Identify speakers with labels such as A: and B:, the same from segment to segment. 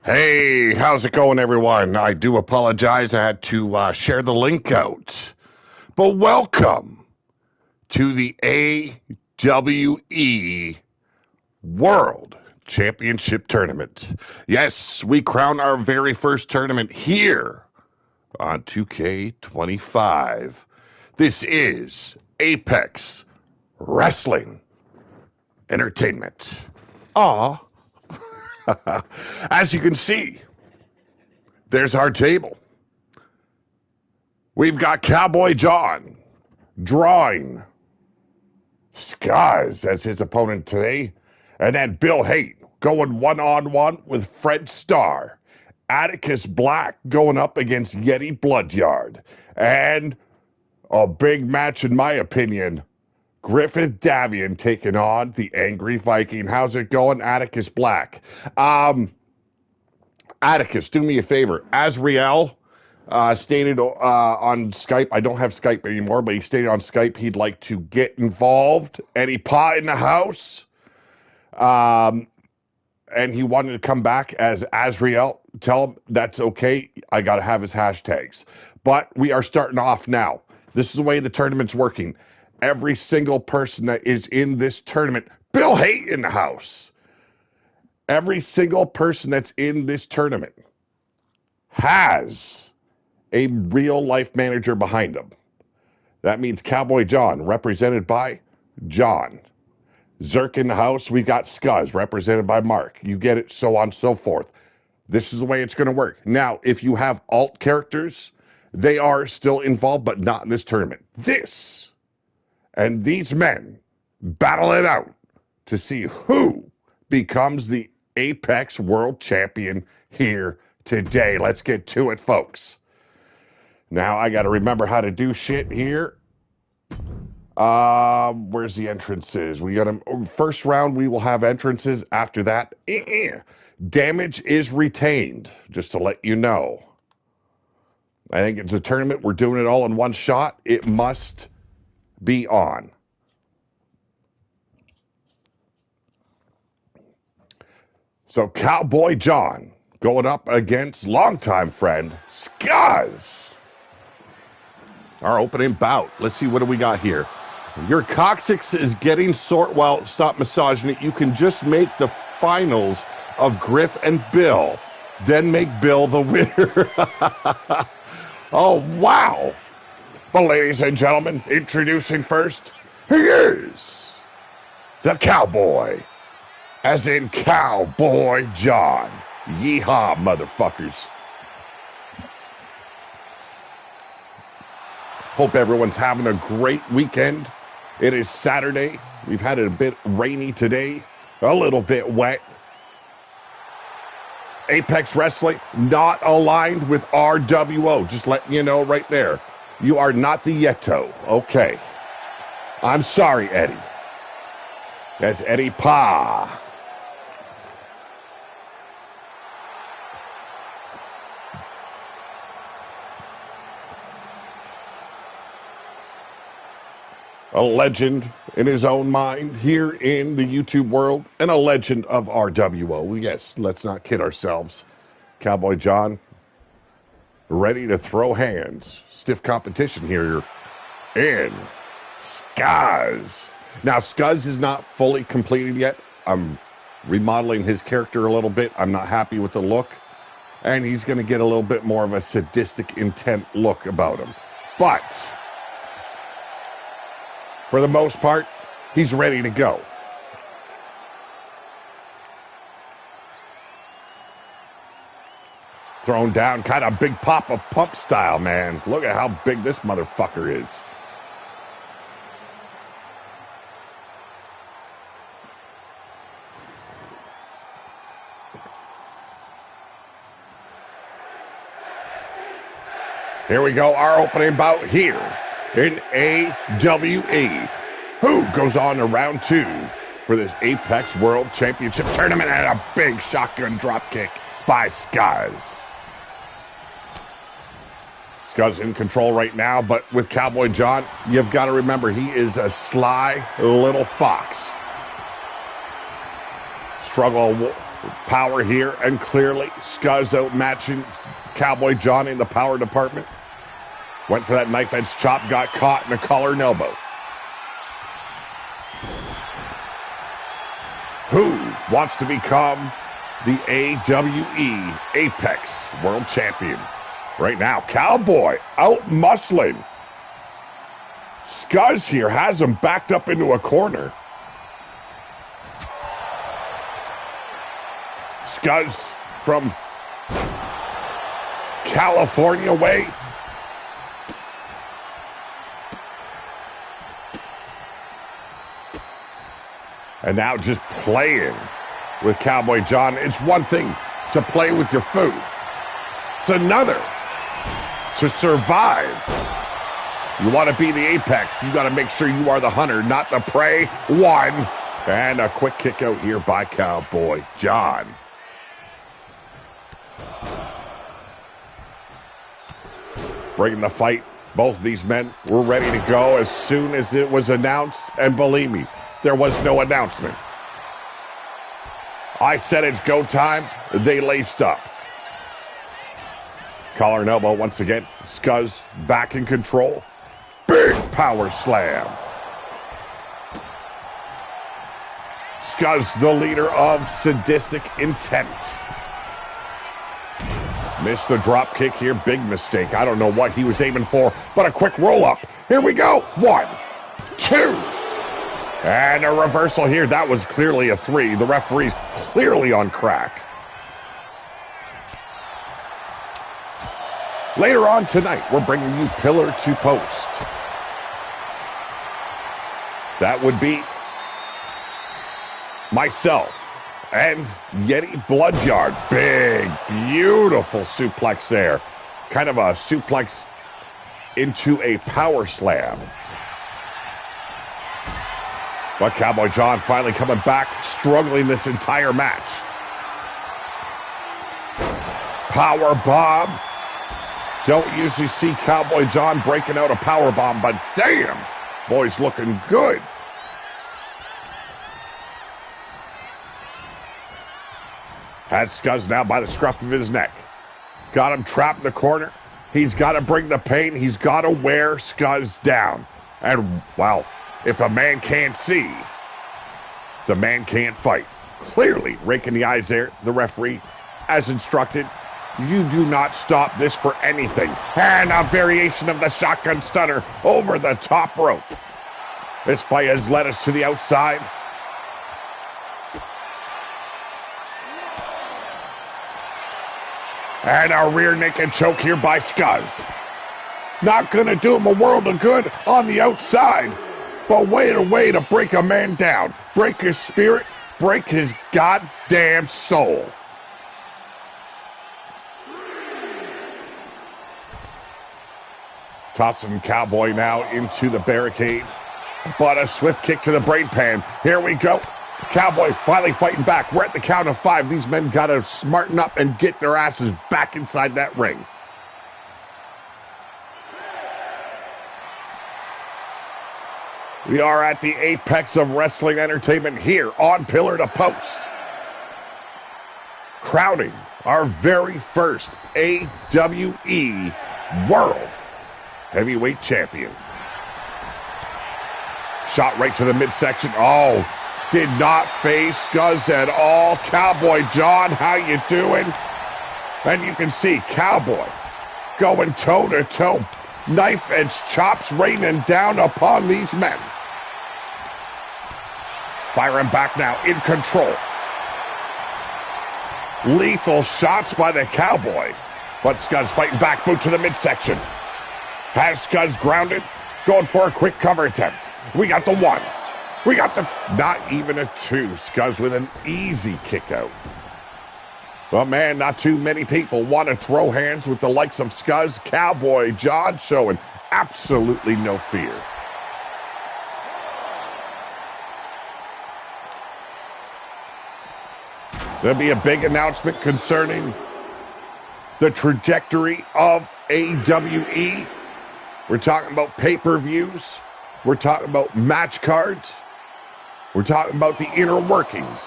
A: Hey, how's it going, everyone? I do apologize. I had to share the link out. But welcome to the AWE World Championship Tournament. Yes, we crown our very first tournament here on 2K25. This is Apex Wrestling Entertainment. Ah, as you can see, there's our table. We've got Cowboy John drawing Skuz as his opponent today. And then Bill Haight going one-on-one with Fred Starr. Atticus Black going up against Yeti Bloodyard. And a big match, in my opinion, Griffith Davian taking on the Angry Viking. How's it going, Atticus Black? Atticus, do me a favor. Azrael stated on Skype, I don't have Skype anymore, but he stated on Skype he'd like to get involved. Any pot in the house? And he wanted to come back as Azrael. Tell him that's okay. I got to have his hashtags. But we are starting off now. This is the way the tournament's working. Every single person that is in this tournament, Bill Haight in the house. Every single person that's in this tournament has a real life manager behind him. That means Cowboy John, represented by John. Zerk in the house, we've got Skuz, represented by Mark. You get it, so on and so forth. This is the way it's going to work. Now, if you have alt characters, they are still involved, but not in this tournament. This and these men battle it out to see who becomes the Apex World Champion here today. Let's get to it, folks. Now, I got to remember how to do shit here. Where's the entrances? We got them. First round, we will have entrances. After that, damage is retained, just to let you know. I think it's a tournament. We're doing it all in one shot. It must be on. So Cowboy John going up against longtime friend Skuz. Our opening bout. Let's see, what do we got here? Your coccyx is getting sore. Well, stop massaging it. You can just make the finals of Griff and Bill. Then make Bill the winner. Oh, wow. But ladies and gentlemen, introducing first, he is the Cowboy. As in Cowboy John. Yeehaw, motherfuckers. Hope everyone's having a great weekend. It is Saturday. We've had it a bit rainy today, a little bit wet. Apex Wrestling, not aligned with RWO. Just letting you know right there. You are not the Yeto. Okay. I'm sorry, Eddie. That's Eddie Pa. A legend in his own mind here in the YouTube world, and a legend of RWO. Yes, let's not kid ourselves. Cowboy John, ready to throw hands. Stiff competition here in Skuz. Now, Skuz is not fully completed yet. I'm remodeling his character a little bit. I'm not happy with the look, and he's going to get a little bit more of a sadistic intent look about him. But for the most part, he's ready to go. Thrown down, kind of big Papa Pump style, man. Look at how big this motherfucker is. Here we go, our opening bout here in AWE. Who goes on to round two for this Apex World Championship Tournament, and a big shotgun dropkick by Skuz. Skuz in control right now, but with Cowboy John, you've got to remember he is a sly little fox. Struggle Power here, and clearly Scuzz outmatching Cowboy John in the power department. Went for that knife edge chop, got caught in a collar and elbow. Who wants to become the AWE Apex World Champion? Right now, Cowboy out-muscling. Scuzz here has him backed up into a corner. Scuzz from California way. And now just playing with Cowboy John. It's one thing to play with your food. It's another to survive. You want to be the apex. You got to make sure you are the hunter, not the prey. One. And a quick kick out here by Cowboy John. Bringing the fight. Both of these men were ready to go as soon as it was announced. And believe me, there was no announcement. I said it's go time. They laced up. Collar and elbow once again. Scuzz back in control. Big power slam. Scuzz, the leader of sadistic intent. Missed the drop kick here. Big mistake. I don't know what he was aiming for, but a quick roll up. Here we go. 1, 2. And a reversal here. That was clearly a 3. The referee's clearly on crack. Later on tonight, we're bringing you Pillar to Post. That would be myself and Yeti Bloodyard. Big, beautiful suplex there. Kind of a suplex into a power slam. But Cowboy John finally coming back, struggling this entire match. Power bomb. Don't usually see Cowboy John breaking out a power bomb, but damn, boy's looking good. Has Scuzz now by the scruff of his neck. Got him trapped in the corner. He's got to bring the pain. He's got to wear Scuzz down. And, well, if a man can't see, the man can't fight. Clearly raking the eyes there, the referee, as instructed. You do not stop this for anything. And a variation of the shotgun stunner over the top rope. This fight has led us to the outside. And a rear naked choke here by Scuzz. Not going to do him a world of good on the outside. But wait a way to break a man down. Break his spirit. Break his goddamn soul. Tossing Cowboy now into the barricade. But a swift kick to the brain pan. Here we go. Cowboy finally fighting back. We're at the count of 5. These men got to smarten up and get their asses back inside that ring. We are at the apex of wrestling entertainment here on Pillar to Post. Crowning our very first AWE World Heavyweight Champion. Shot right to the midsection. Oh, did not phase Scuzz at all. Cowboy John, how you doing? And you can see Cowboy going toe-to-toe. Knife edge chops raining down upon these men. Firing back now, in control. Lethal shots by the Cowboy. But Scuzz fighting back, boot to the midsection. Has Scuzz grounded, going for a quick cover attempt. We got the 1. We got the, not even a 2. Scuzz with an easy kick out. Well, man, not too many people want to throw hands with the likes of Scuzz. Cowboy John showing absolutely no fear. There'll be a big announcement concerning the trajectory of AWE. We're talking about pay-per-views. We're talking about match cards. We're talking about the inner workings.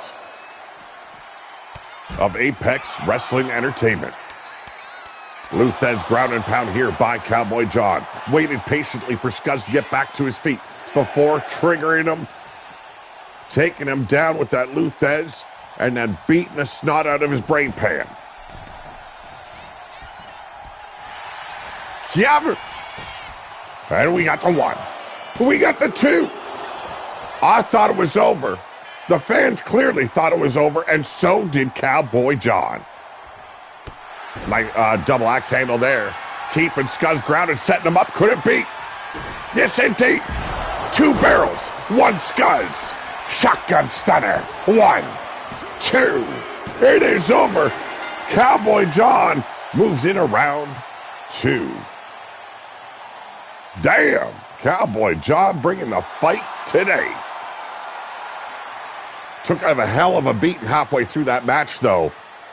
A: of Apex Wrestling Entertainment. Lou Thesz ground and pound here by Cowboy John. Waited patiently for Scuzz to get back to his feet before triggering him, taking him down with that Lou Thesz, and then beating the snot out of his brain pan. Yeah, and we got the 1. We got the 2. I thought it was over. The fans clearly thought it was over, and so did Cowboy John. Nice double axe handle there. Keeping Scuzz grounded, setting him up. Could it be? Yes, indeed. 2 barrels, 1 Scuzz. Shotgun stunner. 1, 2. It is over. Cowboy John moves in around 2. Damn. Cowboy John bringing the fight today. Took a hell of a beating halfway through that match, though.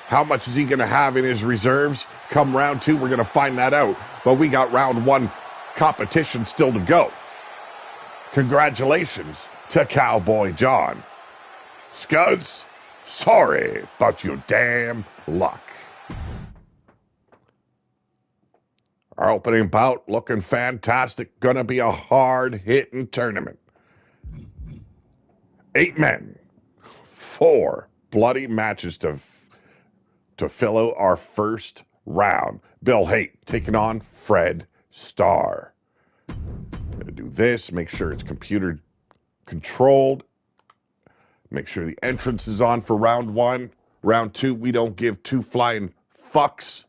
A: How much is he going to have in his reserves come round 2? We're going to find that out. But we got round 1 competition still to go. Congratulations to Cowboy John. Scuzz, sorry about your damn luck. Our opening bout looking fantastic. Gonna be a hard-hitting tournament. 8 men, 4 bloody matches to fill out our first round. Bill Haight taking on Fred Starr. Gonna do this, make sure it's computer controlled. Make sure the entrance is on for round 1. Round 2, we don't give 2 flying fucks.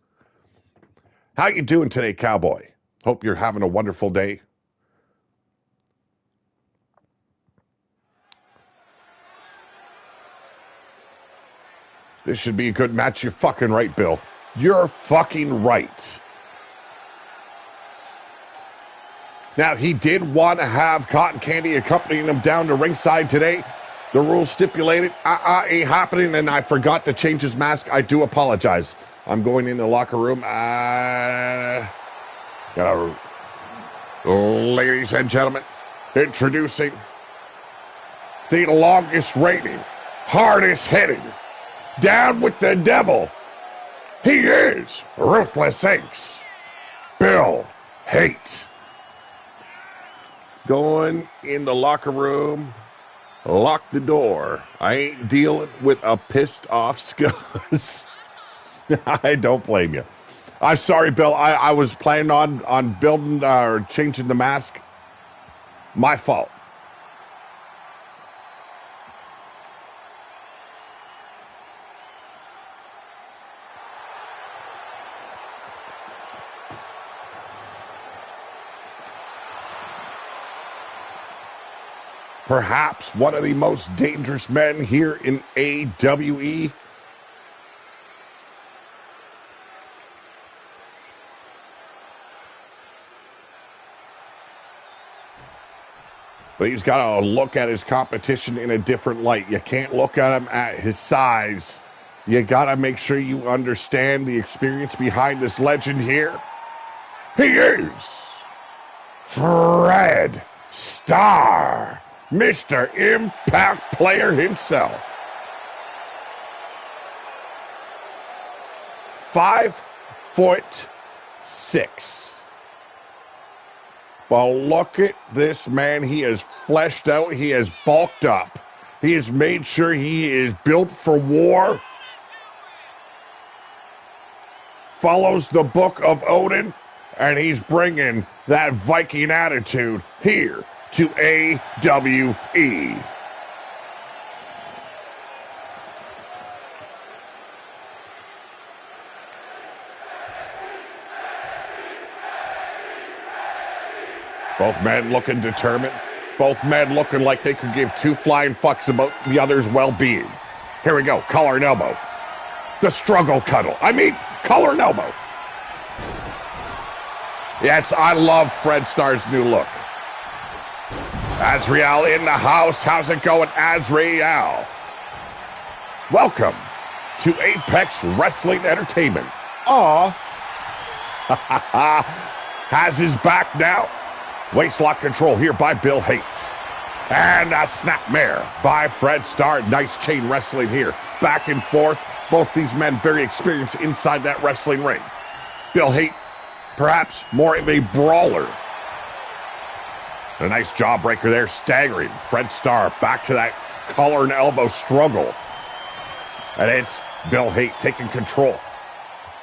A: How you doing today, Cowboy? Hope you're having a wonderful day. This should be a good match. You're fucking right, Bill. You're fucking right. Now, he did want to have Cotton Candy accompanying him down to ringside today. The rules stipulated, ain't happening, and I forgot to change his mask. I do apologize. I'm going in the locker room. Ladies and gentlemen, introducing the longest reigning, hardest hitting, down with the devil. He is Ruthless Inc.'s Bill Haight. Going in the locker room, lock the door. I ain't dealing with a pissed off Scuzz. I don't blame you. I'm sorry, Bill. I was planning on building or changing the mask. My fault. Perhaps one of the most dangerous men here in AWE. But he's got to look at his competition in a different light. You can't look at him at his size. You got to make sure you understand the experience behind this legend here. He is Fred Starr, Mr. Impact Player himself. 5'6". But look at this man. He is fleshed out. He is bulked up. He has made sure he is built for war. Follows the Book of Odin. And he's bringing that Viking attitude here to AWE. Both men looking determined. Both men looking like they could give 2 flying fucks about the other's well-being. Here we go. Collar and elbow. The struggle cuddle. Collar and elbow. Yes, I love Fred Starr's new look. Azrael in the house. How's it going, Azrael? Welcome to Apex Wrestling Entertainment. Has his back now. Waistlock control here by Bill Haight. And a snapmare by Fred Starr. Nice chain wrestling here. Back and forth. Both these men very experienced inside that wrestling ring. Bill Haight, perhaps more of a brawler. A nice jawbreaker there, staggering Fred Starr back to that collar and elbow struggle. And it's Bill Haight taking control.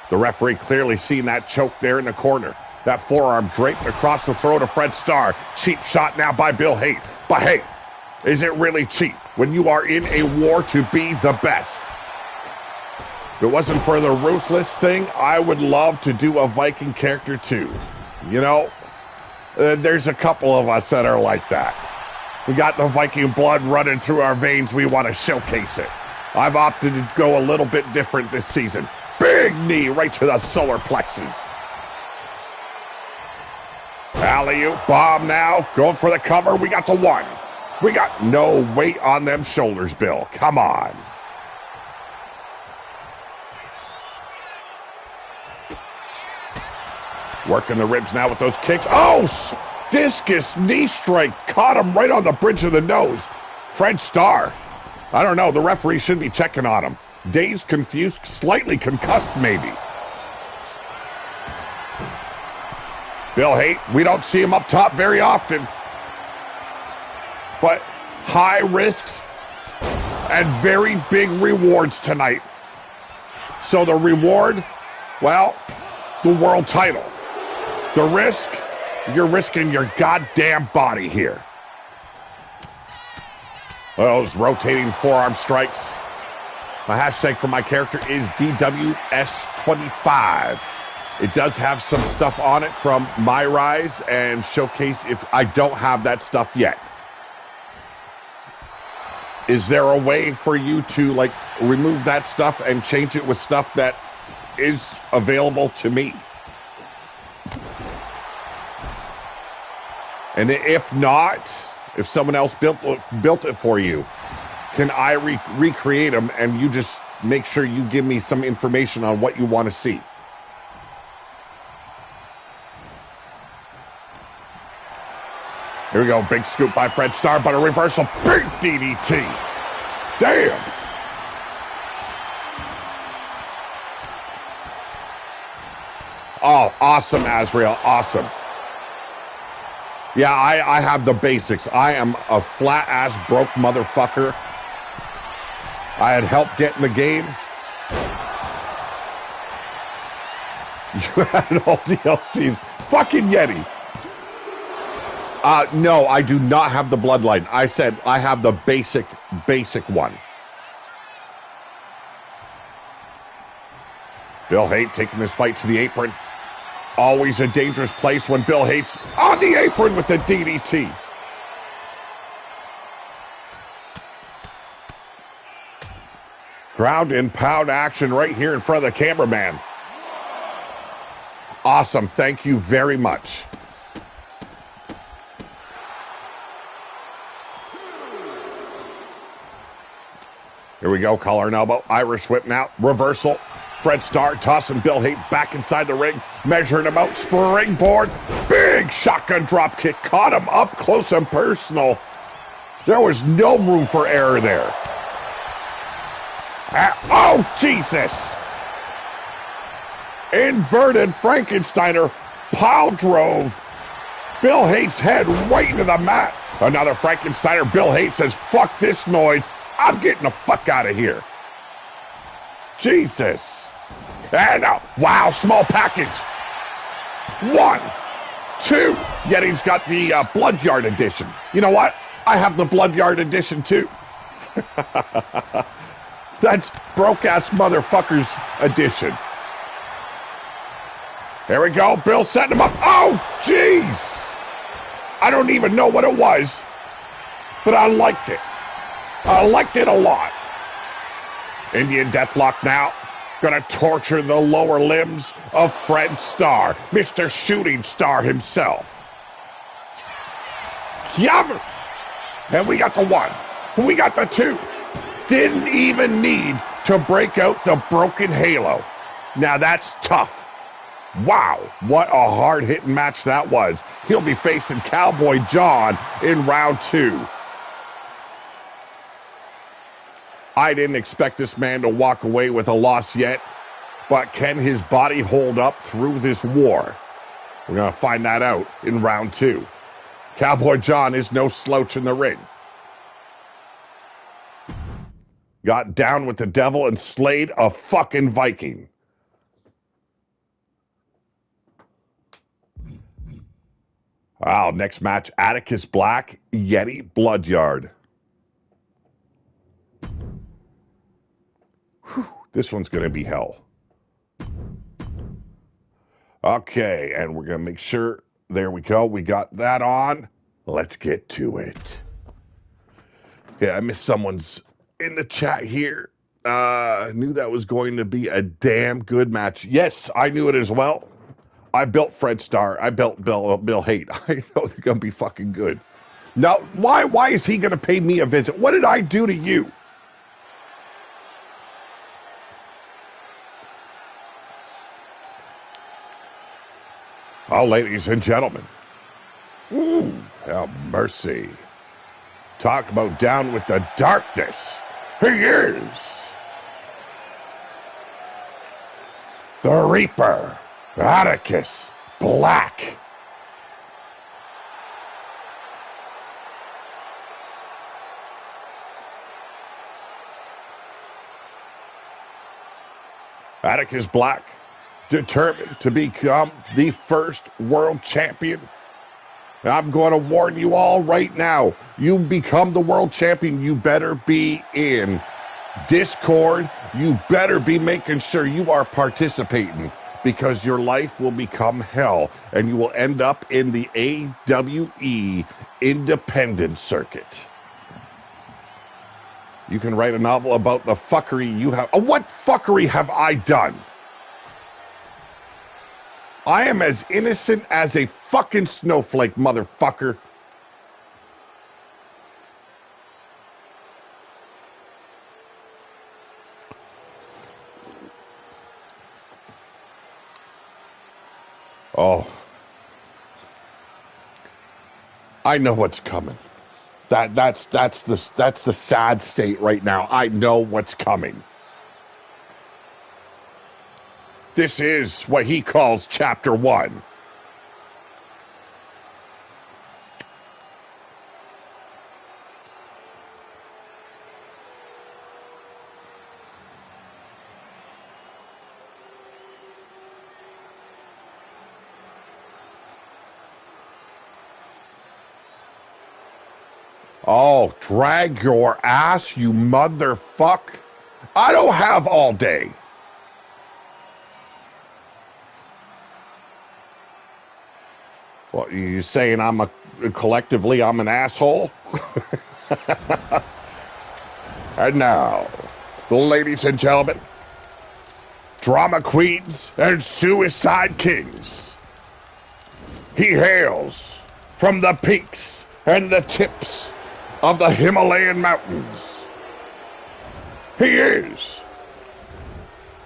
A: The referee clearly seeing that choke there in the corner. That forearm draped across the throat of Fred Starr. Cheap shot now by Bill Haight. But hey, is it really cheap when you are in a war to be the best? If it wasn't for the Ruthless thing, I would love to do a Viking character too. You know, there's a couple of us that are like that. We got the Viking blood running through our veins. We want to showcase it. I've opted to go a little bit different this season. Big knee right to the solar plexus. Alley-oop bomb now. Going for the cover. We got the one. We got no weight on them shoulders, Bill. Come on. Working the ribs now with those kicks. Oh, discus knee strike. Caught him right on the bridge of the nose. Fred Starr. I don't know. The referee should be checking on him. Dazed, confused, slightly concussed maybe. Bill Haight, we don't see him up top very often. But high risks and very big rewards tonight. So the reward, well, the world title. The risk, you're risking your goddamn body here. Those rotating forearm strikes. My hashtag for my character is DWS25. It does have some stuff on it from My Rise and Showcase if I don't have that stuff yet. Is there a way for you to like remove that stuff and change it with stuff that is available to me? And if not, if someone else built it for you, can I recreate them and you just make sure you give me some information on what you want to see? Here we go, big scoop by Fred Starr, but a reversal, big DDT. Damn. Oh, awesome, Azrael, awesome. Yeah, I have the basics. I am a flat-ass broke motherfucker. I had help get in the game. You had all DLCs. Fucking Yeti. No, I do not have the bloodline. I said I have the basic one. Bill Haight taking this fight to the apron. Always a dangerous place when Bill Haight's on the apron with the DDT. Ground and pound action right here in front of the cameraman. Awesome. Thank you very much. Here we go. Collar and elbow. Irish whip now. Reversal. Fred Starr tossing Bill Haight back inside the ring. Measuring him out. Springboard. Big shotgun drop kick. Caught him up close and personal. There was no room for error there. Oh, Jesus. Inverted Frankensteiner pile drove Bill Haight's head right into the mat. Another Frankensteiner. Bill Haight says, fuck this noise. I'm getting the fuck out of here. Jesus. And wow, small package. 1, 2. Yeti's got the Blood Yard edition. You know what? I have the Blood Yard edition too. That's broke-ass motherfuckers edition. There we go. Bill setting him up. Oh, jeez. I don't even know what it was, but I liked it. I liked it a lot. Indian Deathlock now. Gonna torture the lower limbs of Fred Starr, Mr. Shooting Star himself. Yum! And we got the 1. We got the 2. Didn't even need to break out the broken halo. Now that's tough. Wow, what a hard-hitting match that was. He'll be facing Cowboy John in round 2. I didn't expect this man to walk away with a loss yet, but can his body hold up through this war? We're going to find that out in round 2. Cowboy John is no slouch in the ring. Got down with the devil and slayed a fucking Viking. Wow, next match, Atticus Black, Yeti Bloodyard. Whew, this one's going to be hell. Okay, and we're going to make sure, there we go, we got that on. Let's get to it. Okay, I missed someone's in the chat here. I knew that was going to be a damn good match. Yes, I knew it as well. I built Fred Starr. I built Bill Haight. I know they're going to be fucking good. Now, why is he going to pay me a visit? What did I do to you? Oh, ladies and gentlemen. Ooh, have mercy. Talk about down with the darkness. He is the Reaper, Atticus Black. Atticus Black, determined to become the first world champion. I'm going to warn you all right now. You become the world champion, you better be in Discord. You better be making sure you are participating, because your life will become hell and you will end up in the AWE independent circuit. You can write a novel about the fuckery you have. What fuckery have I done? I am as innocent as a fucking snowflake, motherfucker. Oh. I know what's coming. That's the sad state right now. I know what's coming. This is what he calls chapter 1. Oh, drag your ass, you motherfuck. I don't have all day. What, you saying collectively I'm an asshole? And now, ladies and gentlemen, drama queens and suicide kings. He hails from the peaks and the tips of the Himalayan mountains. He is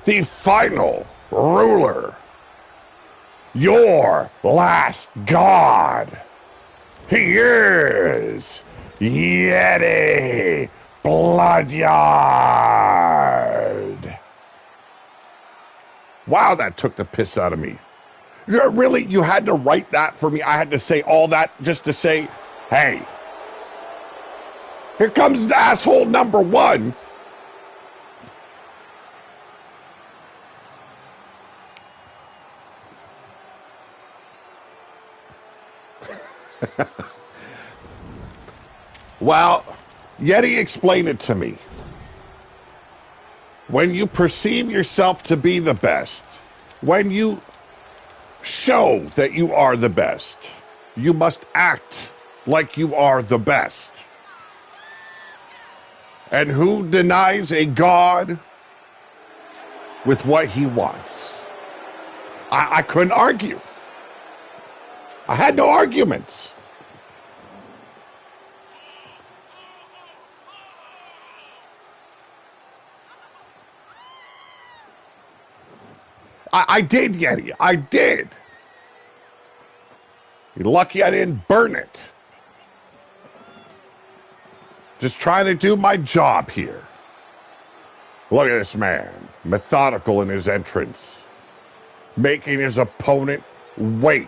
A: the final ruler, your last god. He is Yeti Bloodyard. Wow, that took the piss out of me. Really, you had to write that for me? I had to say all that just to say, hey, here comes the asshole number 1. Well, Yeti explained it to me. When you perceive yourself to be the best, when you show that you are the best, you must act like you are the best. And who denies a god with what he wants? I couldn't argue. I had no arguments. I did, Yeti. I did. You're lucky I didn't burn it. Just trying to do my job here. Look at this man, methodical in his entrance, making his opponent wait.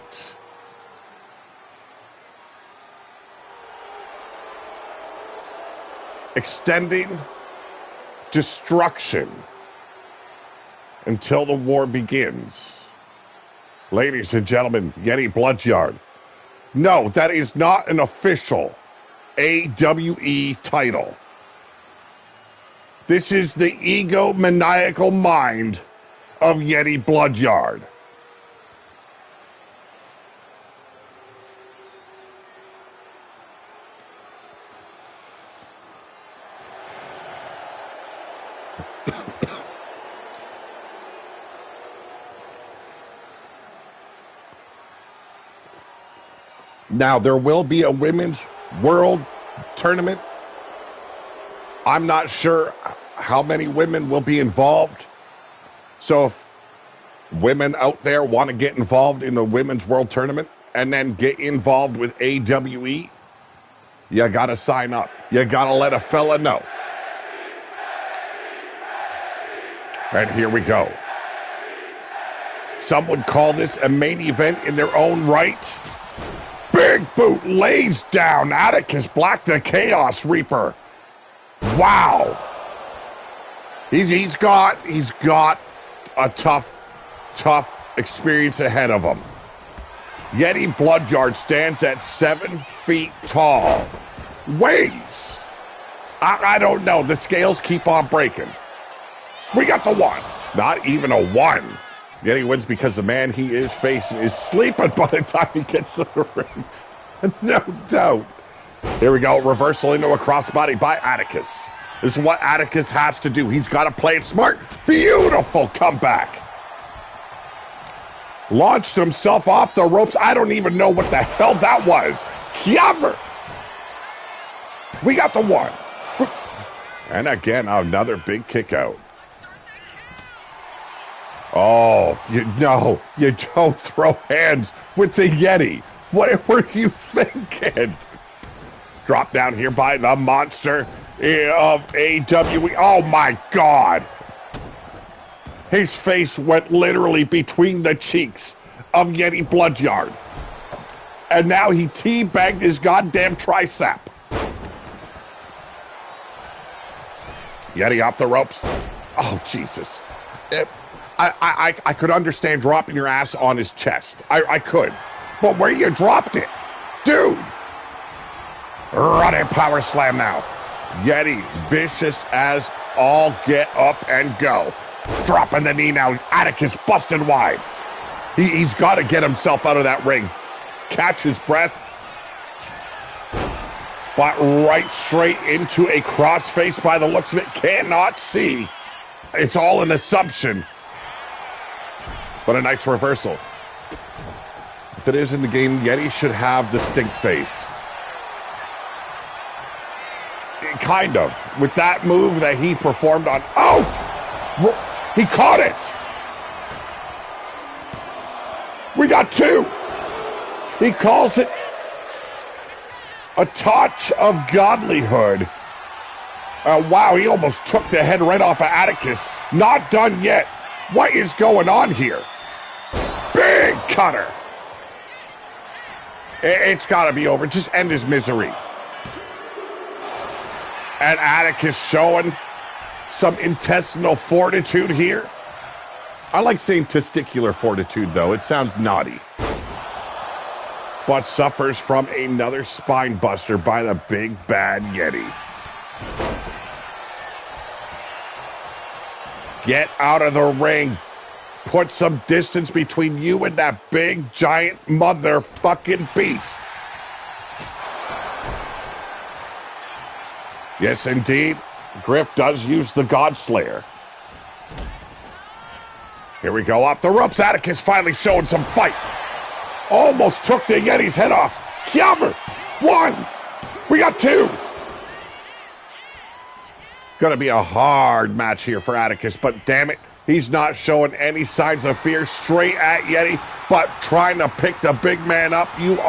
A: Extending destruction until the war begins. Ladies and gentlemen, Yeti Bloodyard. No, that is not an official AWE title. This is the egomaniacal mind of Yeti Bloodyard. Now, there will be a women's world tournament. I'm not sure how many women will be involved. So if women out there want to get involved in the women's world tournament and then get involved with AWE, you got to sign up. You got to let a fella know. And here we go. Some would call this a main event in their own right. Big Boot lays down Atticus Black, the Chaos Reaper. Wow. He's got a tough experience ahead of him. Yeti Bloodyard stands at 7 feet tall. Weighs. I don't know. The scales keep on breaking. We got the 1. Not even a 1. Yeti wins because the man he is facing is sleeping by the time he gets to the ring. No doubt. Here we go. Reversal into a crossbody by Atticus. This is what Atticus has to do. He's got to play it smart. Beautiful comeback. Launched himself off the ropes. I don't even know what the hell that was. Clever. We got the 1. And again, another big kick out. Oh, you don't throw hands with the Yeti. What were you thinking? Drop down here by the monster of AWE. Oh, my God. His face went literally between the cheeks of Yeti Bloodyard. And now he teabagged his goddamn tricep. Yeti off the ropes. Oh, Jesus. I could understand dropping your ass on his chest. I could. But where you dropped it? Dude! Running power slam now. Yeti vicious as all get up and go. Dropping the knee now. Atticus busted wide. He's got to get himself out of that ring. Catch his breath. But right straight into a crossface by the looks of it. Cannot see. It's all an assumption. But a nice reversal. If it is in the game, Yeti should have the stink face. Kind of. With that move that he performed on... Oh! He caught it! We got 2! He calls it a touch of godlyhood. Wow, he almost took the head right off of Atticus. Not done yet. What is going on here? Big cutter. It's got to be over. Just end his misery. And Atticus showing some intestinal fortitude here. I like saying testicular fortitude, though. It sounds naughty. But suffers from another spine buster by the big bad Yeti. Get out of the ring. Put some distance between you and that big, giant motherfucking beast. Yes, indeed. Griff does use the Godslayer. Here we go, off the ropes. Atticus finally showing some fight. Almost took the Yeti's head off. Clever. 1. We got 2. Going to be a hard match here for Atticus, but damn it, he's not showing any signs of fear. Straight at Yeti, but trying to pick the big man up. You're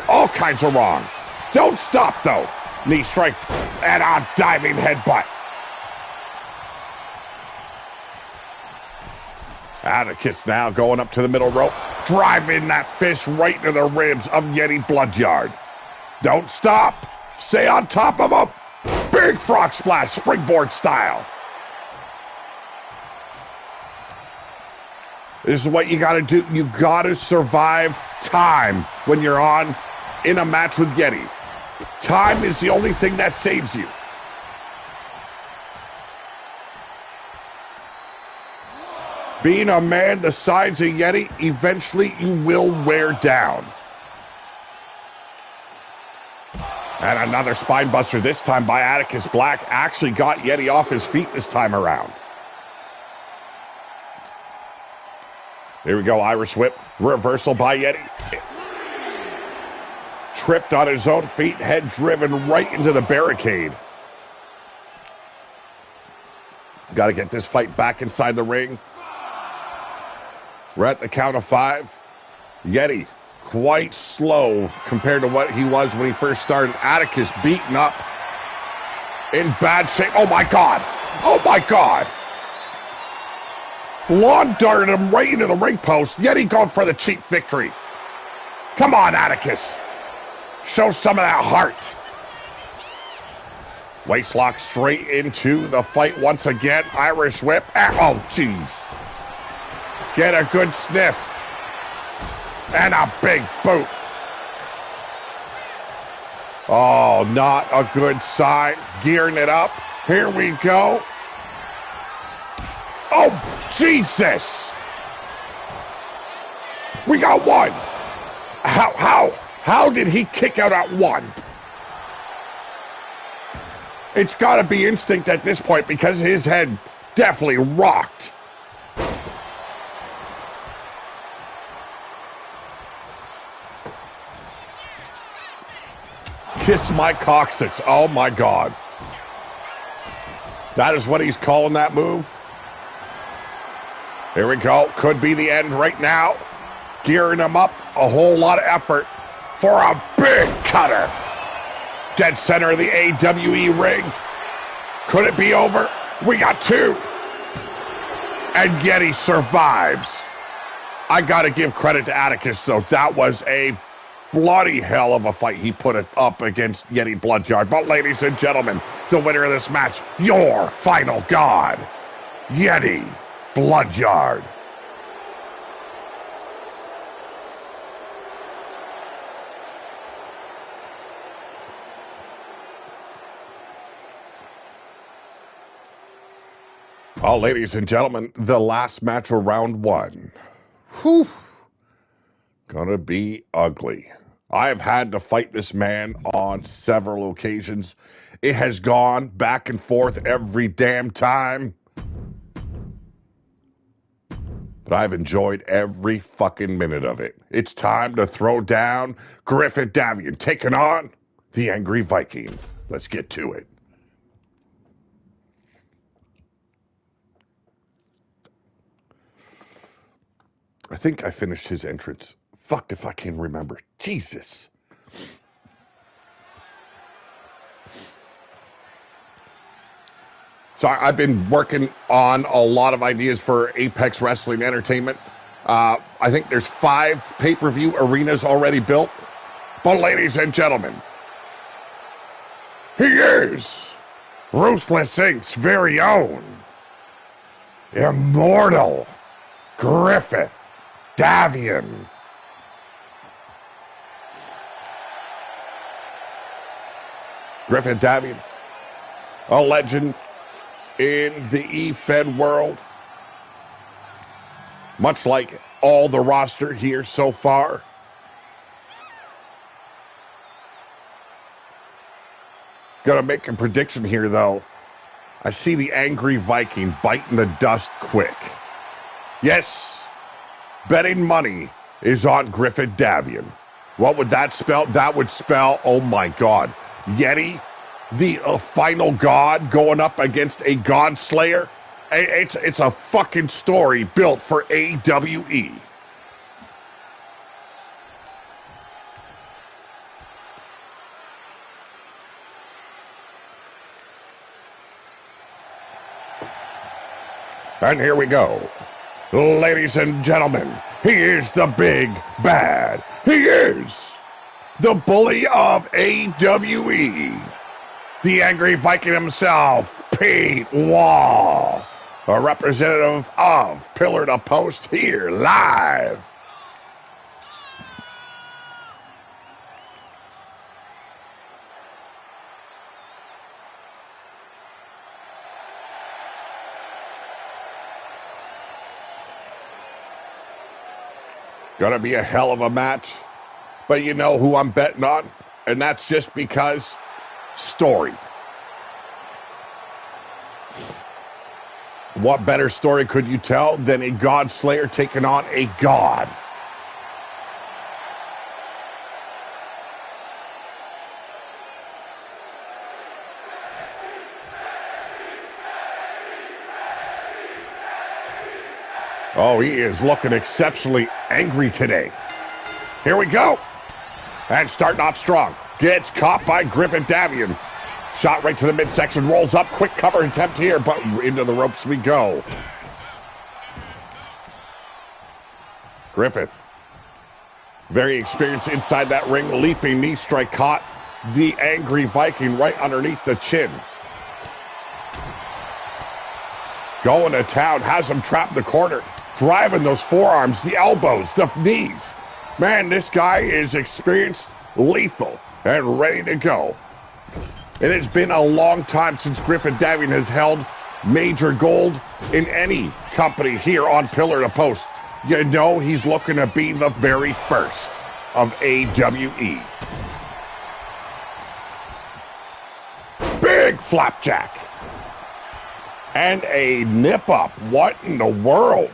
A: all kinds of wrong. Don't stop, though. Knee strike and a diving headbutt. Atticus now going up to the middle rope, driving that fist right into the ribs of Yeti Bloodyard. Don't stop. Stay on top of him. Big frog splash, springboard style. This is what you got to do. You got to survive time when you're in a match with Yeti. Time is the only thing that saves you. Being a man the size of Yeti, eventually you will wear down. And another spine buster, this time by Atticus Black. Actually got Yeti off his feet this time around. Here we go, Irish whip. Reversal by Yeti. Tripped on his own feet, head driven right into the barricade. Got to get this fight back inside the ring. We're at the count of 5. Yeti, quite slow compared to what he was when he first started. Atticus beaten up, in bad shape. Oh my God! Oh my God! Lawn darted him right into the ring post. Yeti going for the cheap victory. Come on, Atticus. Show some of that heart. Waistlock straight into the fight once again. Irish whip. Oh, jeez. Get a good sniff. And a big boot. Oh, not a good sign. Gearing it up. Here we go. Oh, Jesus. We got 1. How did he kick out at 1? It's got to be instinct at this point because his head definitely rocked. Kiss my coccyx. Oh, my God. That is what he's calling that move. Here we go. Could be the end right now. Gearing him up. A whole lot of effort for a big cutter. Dead center of the AWE ring. Could it be over? We got 2. And Yeti survives. I got to give credit to Atticus, though. That was a bloody hell of a fight he put it up against Yeti Bloodyard. But ladies and gentlemen, the winner of this match, your final god, Yeti Bloodyard. Well, ladies and gentlemen, the last match of round 1. Whew. Gonna be ugly. I have had to fight this man on several occasions. It has gone back and forth every damn time. But I've enjoyed every fucking minute of it. It's time to throw down Griffith Davian, taking on the Angry Viking. Let's get to it. I think I finished his entrance. Fuck if I can remember. Jesus. So I've been working on a lot of ideas for Apex Wrestling Entertainment. I think there's 5 pay-per-view arenas already built. But ladies and gentlemen, he is Ruthless Inc.'s very own immortal Griffith Davian. Griffith Davian, a legend in the E-Fed world. Much like all the roster here so far. Gonna make a prediction here, though. I see the Angry Viking biting the dust quick. Yes, betting money is on Griffith Davian. What would that spell? That would spell, oh my God, Yeti, the final god, going up against a god slayer. It's a fucking story built for AWE. And here we go. Ladies and gentlemen, he is the big bad. He is the bully of AWE. The Angry Viking himself, Pete Wall. A representative of Pillar to Post here live. Gonna be a hell of a match. But you know who I'm betting on? And that's just because story. What better story could you tell than a God Slayer taking on a god? Oh, he is looking exceptionally angry today. Here we go. And starting off strong. Gets caught by Griffin Davian. Shot right to the midsection. Rolls up. Quick cover attempt here, but into the ropes we go. Griffith. Very experienced inside that ring. Leaping knee strike caught the Angry Viking right underneath the chin. Going to town. Has him trapped in the corner. Driving those forearms, the elbows, the knees. Man, this guy is experienced, lethal, and ready to go. It has been a long time since Griffin Davian has held major gold in any company here on Pillar to Post. You know he's looking to be the very first of AWE. Big flapjack. And a nip-up. What in the world?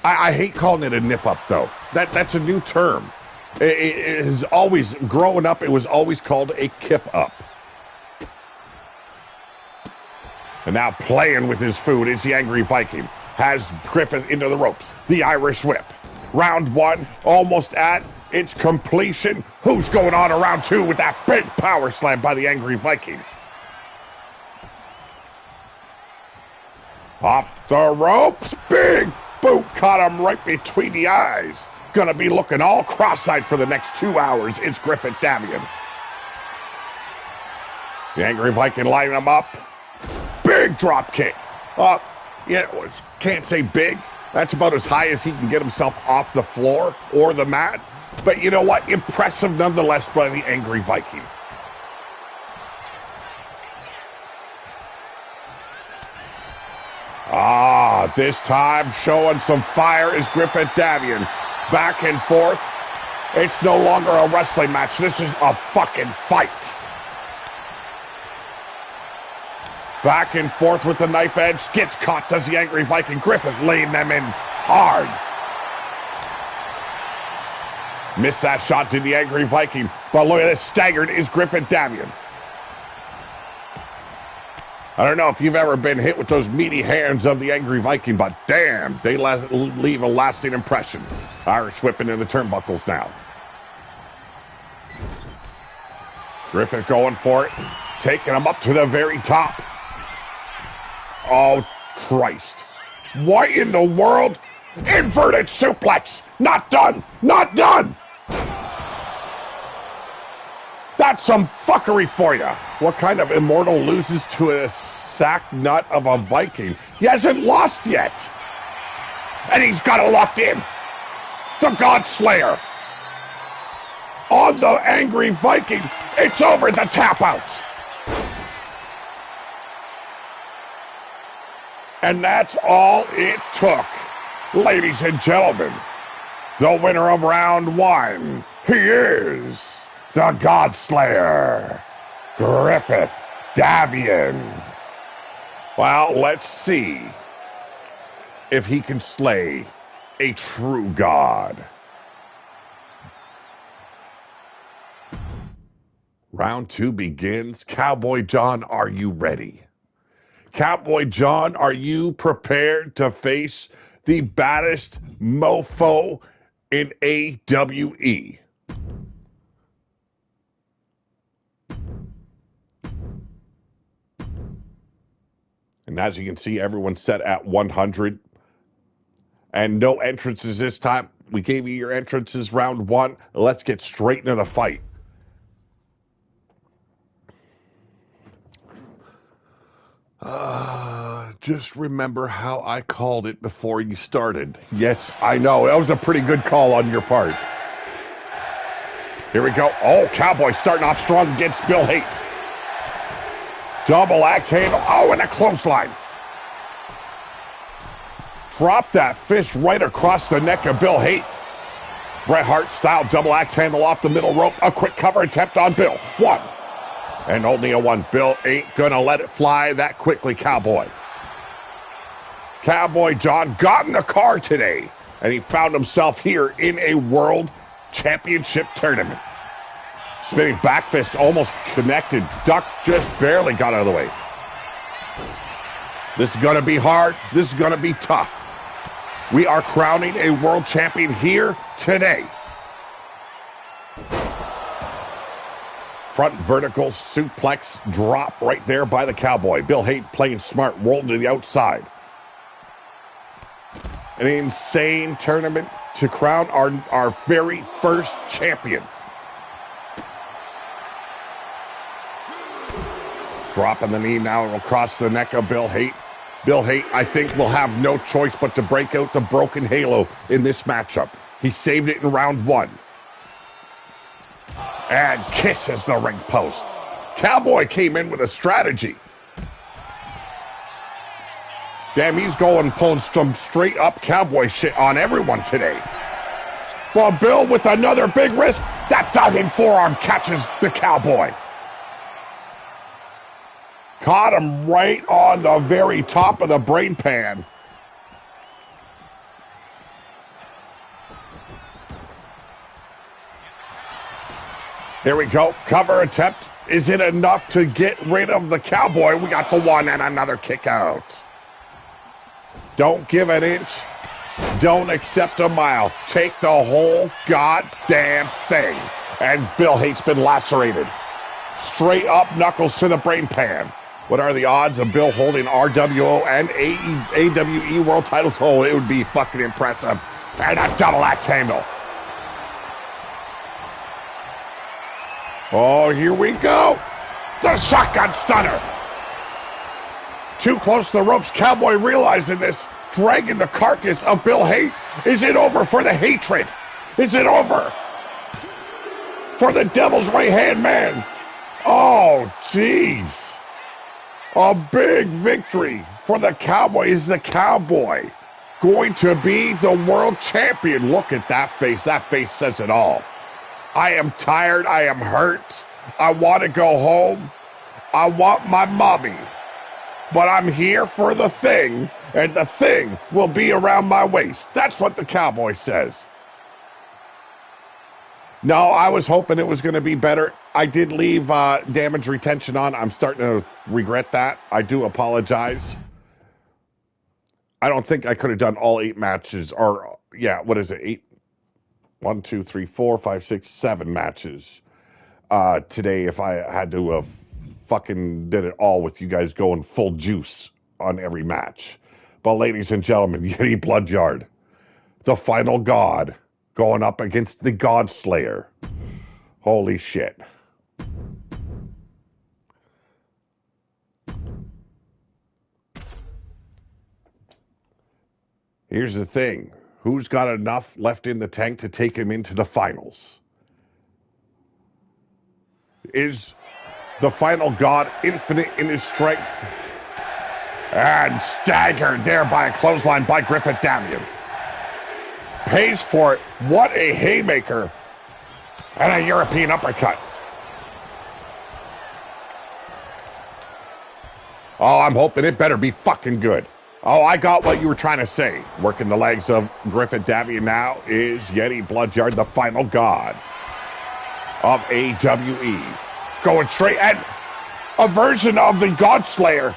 A: I hate calling it a nip-up, though. That's a new term. It has always, growing up, it was always called a kip-up. And now playing with his food is the Angry Viking. Has Griffith into the ropes. The Irish whip. Round one, almost at its completion. Who's going on to round two with that big power slam by the Angry Viking? Off the ropes. Big boot caught him right between the eyes. Gonna be looking all cross-eyed for the next 2 hours. It's Griffin Davian. The Angry Viking lining him up. Big drop kick. Yeah, can't say big. That's about as high as he can get himself off the floor or the mat. But you know what? Impressive nonetheless by the Angry Viking. This time showing some fire is Griffin Davian. Back and forth. It's no longer a wrestling match. This is a fucking fight. Back and forth with the knife edge. Gets caught, does the Angry Viking. Griffith laying them in hard. Missed that shot to the Angry Viking. But look at this. Staggered is Griffin Davian. I don't know if you've ever been hit with those meaty hands of the Angry Viking, but damn, they leave a lasting impression. Irish whipping in the turnbuckles now. Griffith going for it. Taking him up to the very top. Oh, Christ. What in the world? Inverted suplex. Not done. Not done. That's some fuckery for you. What kind of immortal loses to a sack nut of a Viking? He hasn't lost yet. And he's got it locked in. The God Slayer. On the Angry Viking. It's over. The tap out. And that's all it took. Ladies and gentlemen, the winner of round one, he is the God Slayer, Griffith Davian. Well, let's see if he can slay a true god. Round two begins. Cowboy John, are you ready? Cowboy John, are you prepared to face the baddest mofo in AWE? And as you can see, everyone's set at 100. And no entrances this time. We gave you your entrances round one. Let's get straight into the fight. Just remember how I called it before you started. Yes, I know. That was a pretty good call on your part. Here we go. Oh, Cowboy starting off strong against Bill Haight. Double axe handle. Oh, and a clothesline. Drop that fist right across the neck of Bill Haight. Bret Hart style double axe handle off the middle rope. A quick cover attempt on Bill. One. And only a one. Bill ain't gonna let it fly that quickly, Cowboy. Cowboy John got in the car today, and he found himself here in a World Championship tournament. Spinning back fist almost connected. Duck just barely got out of the way. This is gonna be hard. This is gonna be tough. We are crowning a world champion here today. Front vertical suplex drop right there by the Cowboy. Bill Haight playing smart, rolled to the outside. An insane tournament to crown our very first champion. Dropping the knee now across the neck of Bill Haight. Bill Haight, I think, will have no choice but to break out the broken halo in this matchup. He saved it in round one. And kisses the ring post. Cowboy came in with a strategy. Damn, he's pulling some straight up Cowboy shit on everyone today. Well, Bill with another big risk. That diving forearm catches the Cowboy. Caught him right on the very top of the brain pan. Here we go. Cover attempt. Is it enough to get rid of the Cowboy? We got the one and another kick out. Don't give an inch. Don't accept a mile. Take the whole goddamn thing. And Bill Haight's been lacerated. Straight up knuckles to the brain pan. What are the odds of Bill holding RWO and AWE world titles? Oh, it would be fucking impressive. And a double axe handle. Oh, here we go. The shotgun stunner. Too close to the ropes. Cowboy realizing this. Dragging the carcass of Bill Haight. Is it over for the hatred? Is it over for the Devil's right-hand man? Oh, jeez. A big victory for the Cowboy. Is the Cowboy going to be the world champion? Look at that face. That face says it all. I am tired. I am hurt. I want to go home. I want my mommy. But I'm here for the thing, and the thing will be around my waist. That's what the Cowboy says. No, I was hoping it was going to be better. I did leave damage retention on. I'm starting to regret that. I do apologize. I don't think I could have done all 8 matches. Or, yeah, what is it? 8? 1, 2, 3, 4, 5, 6, 7 matches today if I had to have fucking did it all with you guys going full juice on every match. But ladies and gentlemen, Yeti Bloodyard, the final god, going up against the God Slayer. Holy shit. Here's the thing. Who's got enough left in the tank to take him into the finals? Is the final god infinite in his strength? And staggered there by a clothesline by Griffith Damian. Pays for it. What a haymaker. And a European uppercut. Oh, I'm hoping it better be fucking good. Oh, I got what you were trying to say. Working the legs of Griffith Damian now is Yeti Bloodyard, the final god of AWE. Going straight at a version of the God Slayer.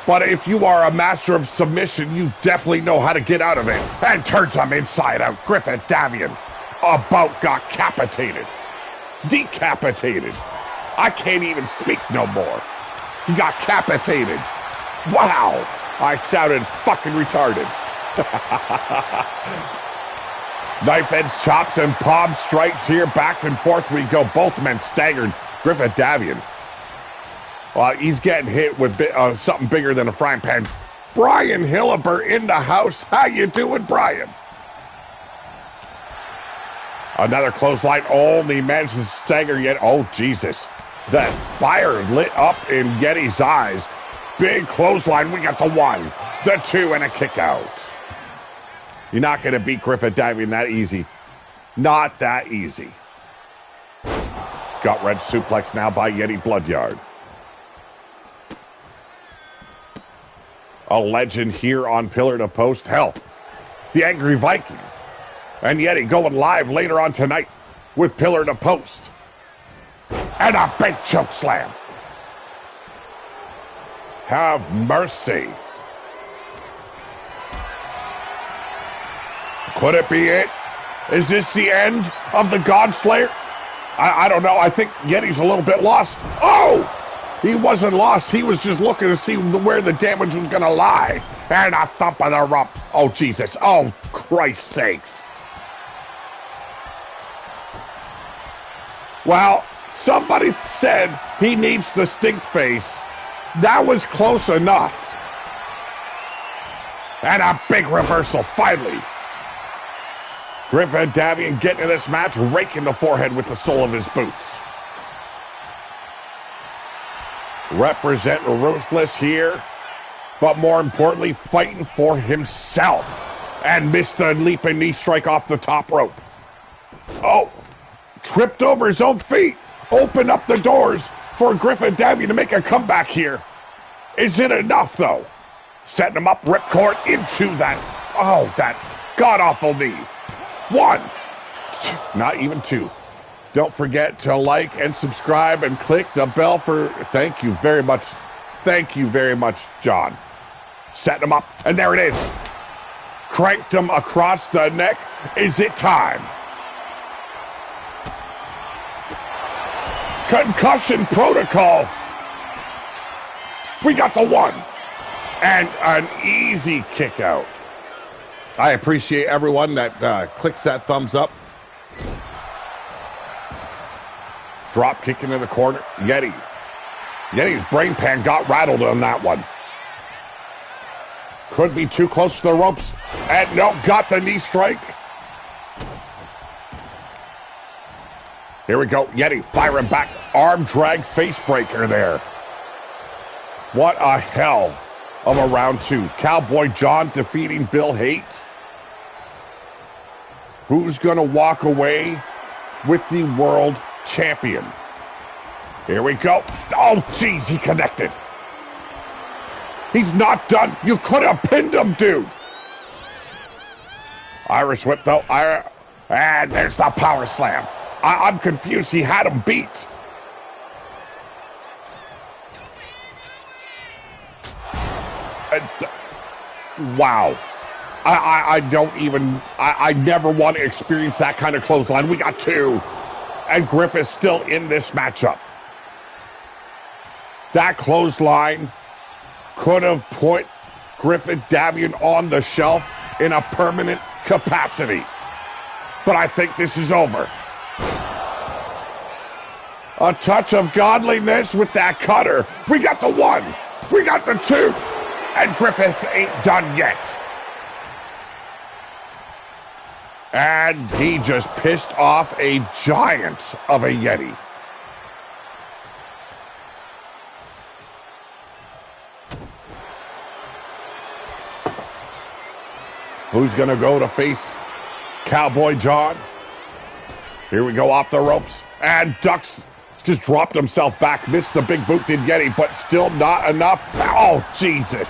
A: But if you are a master of submission, you definitely know how to get out of it. And turns him inside out. Griffith Damian about got capitated. Decapitated. I can't even speak no more. He got capitated. Wow. I sounded fucking retarded. Knife edge chops and palm strikes here. Back and forth we go. Both men staggered. Griffith Davian. Well, he's getting hit with something bigger than a frying pan. Brian Hillibert in the house. How you doing, Brian? Another clothesline. Only manages to stagger yet. Oh, Jesus. That fire lit up in Yeti's eyes. Big clothesline. We got the 1, the 2, and a kick out. You're not going to beat Griffith Davian that easy. Not that easy. Gut wrench suplex now by Yeti Bloodyard. A legend here on Pillar to Post. Hell, the Angry Viking. And Yeti going live later on tonight with Pillar to Post. And a big choke slam. Have mercy. Could it be it? Is this the end of the Godslayer? I don't know. I think Yeti's a little bit lost. Oh! He wasn't lost. He was just looking to see where the damage was going to lie. And a thump of the rump. Oh, Jesus. Oh, Christ's sakes. Well, somebody said he needs the stink face. That was close enough. And a big reversal, finally. Griffith Davian getting in this match, raking the forehead with the sole of his boots. Represent Ruthless here, but more importantly, fighting for himself. And missed the leaping knee strike off the top rope. Oh, tripped over his own feet. Open up the doors for Griffith Davian to make a comeback here. Is it enough, though? Setting him up, ripcord into that god-awful knee. 1, not even 2. Don't forget to like and subscribe and click the bell for, thank you very much. Thank you very much, John. Setting him up, and there it is. Cranked him across the neck. Is it time? Concussion protocol. We got the 1. And an easy kick out. I appreciate everyone that clicks that thumbs up. Drop kick into the corner. Yeti's brain pan got rattled on that one. Could be too close to the ropes. And no, got the knee strike. Here we go. Yeti firing back. Arm drag face breaker there. What a hell of a round 2. Cowboy John defeating Bill Haight. Who's going to walk away with the world champion? Here we go. Oh, jeez, he connected. He's not done. You could have pinned him, dude. Irish whip, though. And there's the power slam. I'm confused. He had him beat. Wow. I don't even, I never want to experience that kind of clothesline. We got 2. And Griffith's still in this matchup. That clothesline could have put Griffith Davian on the shelf in a permanent capacity. But I think this is over. A touch of godliness with that cutter. We got the 1. We got the 2. And Griffith ain't done yet. And he just pissed off a giant of a Yeti. Who's going to go to face Cowboy John? Here we go off the ropes. And ducks, just dropped himself back. Missed the big boot, did Yeti, but still not enough. Oh, Jesus.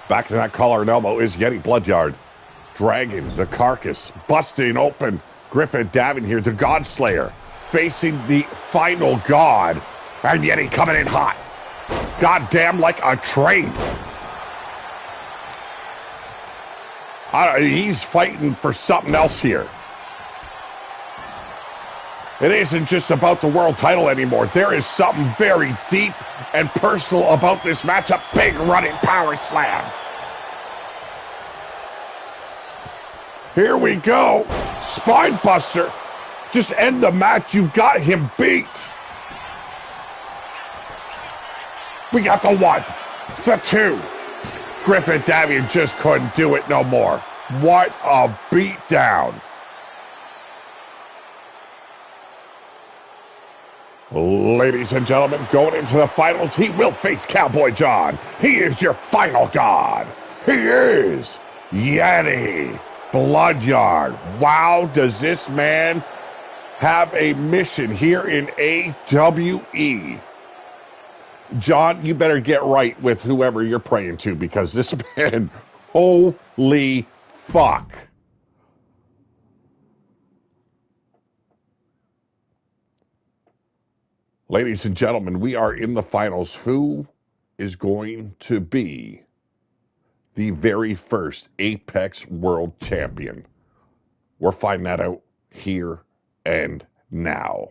A: Back to that collar and elbow is Yeti Bloodyard. Dragging the carcass, busting open Griffith Davian here, the Godslayer, facing the final God. And Yeti coming in hot. Goddamn like a train. He's fighting for something else here. It isn't just about the world title anymore. There is something very deep and personal about this matchup. Big running power slam. Here we go. Spine buster. Just end the match. You've got him beat. We got the 1, the 2. Griffin Davian just couldn't do it no more. What a beatdown. Ladies and gentlemen, going into the finals, he will face Cowboy John. He is your final god. He is Yeti Bloodyard. Wow, does this man have a mission here in AWE? John, you better get right with whoever you're praying to, because this man, holy fuck. Ladies and gentlemen, we are in the finals. Who is going to be the very first Apex World Champion? We're finding that out here and now.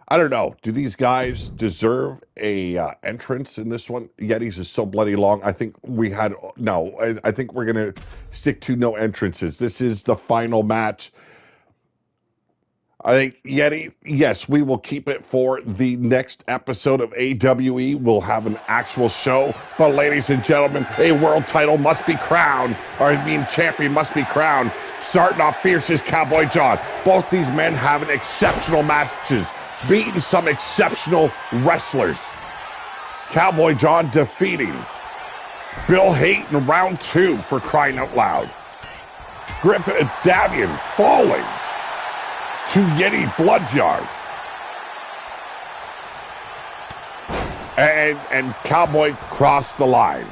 A: I don't know. Do these guys deserve a entrance in this one? Yetis is so bloody long. I think we had no. I think we're gonna stick to no entrances. This is the final match. I think Yeti, yes, we will keep it for the next episode of AWE. We'll have an actual show. But ladies and gentlemen, a world title must be crowned, or champion must be crowned. Starting off fierce is Cowboy John. Both these men having exceptional matches, beating some exceptional wrestlers. Cowboy John defeating Bill Haight in round 2, for crying out loud. Griffin Davian falling to Yeti Bloodyard. And Cowboy crossed the line.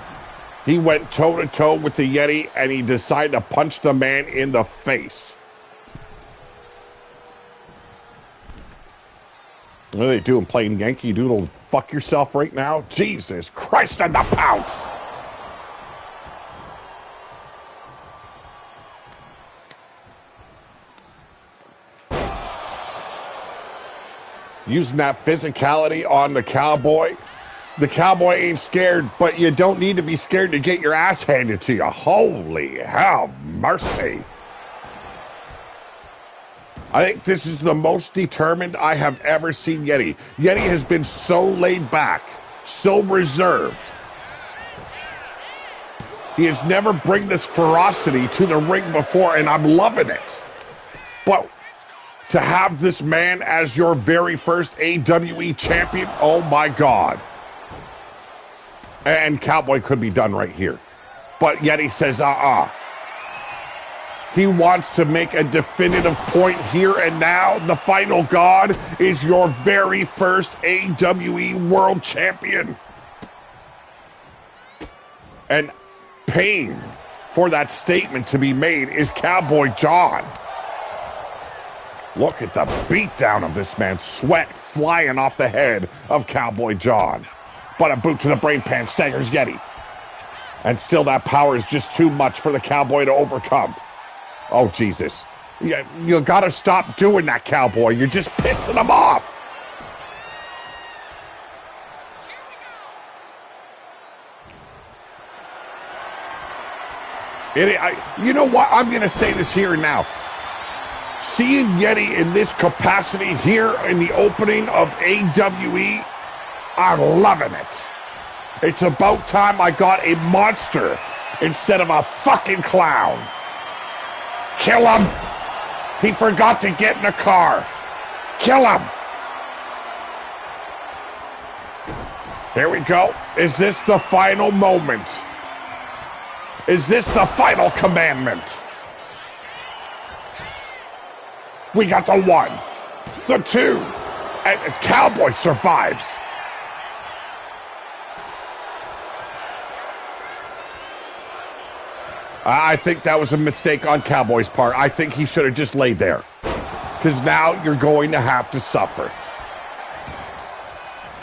A: He went toe-to-toe with the Yeti, and he decided to punch the man in the face. What are they doing, playing Yankee Doodle fuck yourself right now? Jesus Christ on the pounce! Using that physicality on the Cowboy. The Cowboy ain't scared, but you don't need to be scared to get your ass handed to you. Holy hell, mercy. I think this is the most determined I have ever seen Yeti. Yeti has been so laid back, so reserved. He has never bring this ferocity to the ring before, and I'm loving it. But to have this man as your very first AWE champion, oh my God. And Cowboy could be done right here. But Yeti says, He wants to make a definitive point here and now. The final god is your very first AWE world champion. And paying for that statement to be made is Cowboy John. Look at the beatdown of this man. Sweat flying off the head of Cowboy John. But a boot to the brain pan staggers Yeti. And still that power is just too much for the Cowboy to overcome. Oh, Jesus. You gotta stop doing that, Cowboy. You're just pissing him off. You know what? I'm going to say this here and now. Seeing Yeti in this capacity here in the opening of AWE, I'm loving it. It's about time I got a monster instead of a fucking clown. Kill him. He forgot to get in the car. Kill him. Here we go. Is this the final moment? Is this the final commandment? We got the 1, the 2, and Cowboy survives. I think that was a mistake on Cowboy's part. I think he should have just laid there. Because now you're going to have to suffer.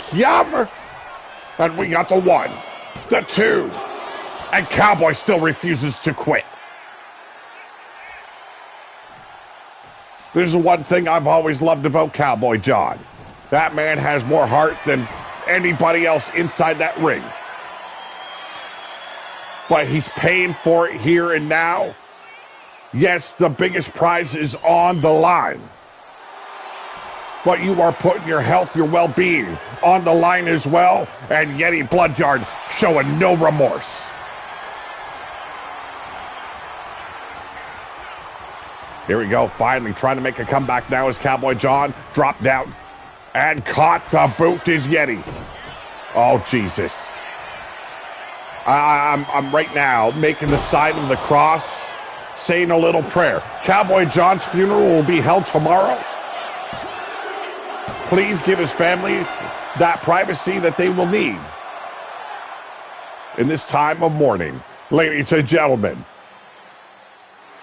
A: Yavr. And we got the 1, the 2, and Cowboy still refuses to quit. This is one thing I've always loved about Cowboy John. That man has more heart than anybody else inside that ring. But he's paying for it here and now. Yes, the biggest prize is on the line. But you are putting your health, your well-being on the line as well. And Yeti Bloodyard showing no remorse. Here we go, finally trying to make a comeback now as Cowboy John dropped down and caught the boot is Yeti. Oh, Jesus. I'm right now making the sign of the cross, saying a little prayer. Cowboy John's funeral will be held tomorrow. Please give his family that privacy that they will need in this time of mourning. Ladies and gentlemen,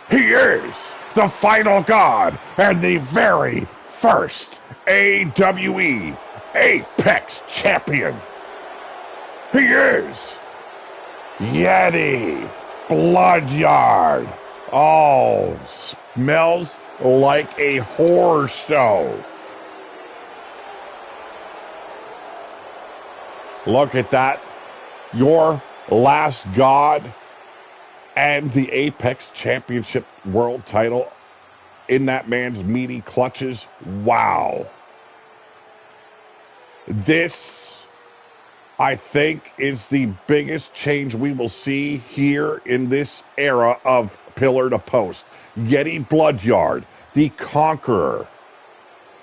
A: he is the final God and the very first AWE Apex Champion. He is Yeti Bloodyard. Oh, smells like a horror show. Look at that. Your last God and the Apex Championship World title in that man's meaty clutches. Wow. This, I think, is the biggest change we will see here in this era of pillar to post. Yeti Bloodyard, the conqueror,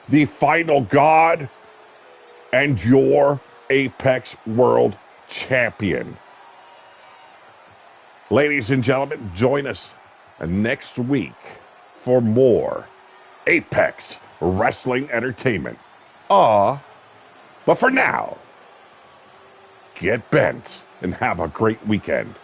A: the final God, and your Apex World Champion. Ladies and gentlemen, join us next week for more Apex Wrestling Entertainment. But for now, get bent and have a great weekend.